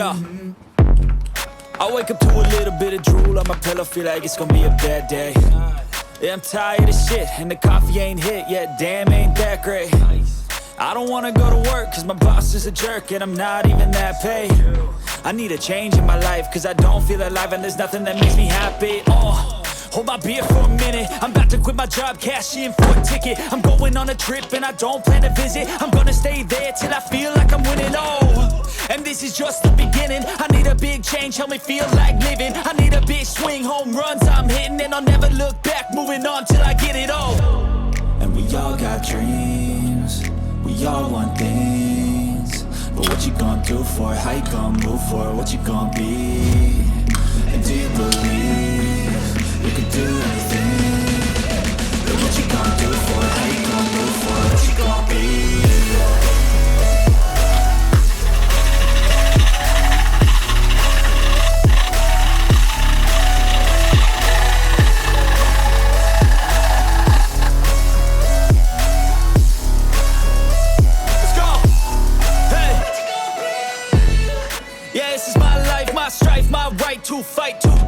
Yeah. I wake up to a little bit of drool on my pillow, feel like it's gonna be a bad day. Yeah, I'm tired of shit, and the coffee ain't hit yet, damn, ain't that great. I don't wanna go to work, cause my boss is a jerk, and I'm not even that paid. I need a change in my life, cause I don't feel alive, and there's nothing that makes me happy. Hold my beer for a minute, I'm about to quit my job, cash in for a ticket. I'm going on a trip and I don't plan to visit. I'm gonna stay there till I feel like I'm winning, and this is just the beginning. I need a big change, help me feel like living. I need a big swing, home runs I'm hitting, and I'll never look back, moving on till I get it all. And we all got dreams, we all want things, but what you gonna do for it? How you gonna move for it? What you gonna be? And do you believe you can do anything? But what you gonna do for it? How you gonna move for it? What you gonna be? Let's go! Hey! Yeah, this is my life, my strife, my right to fight, to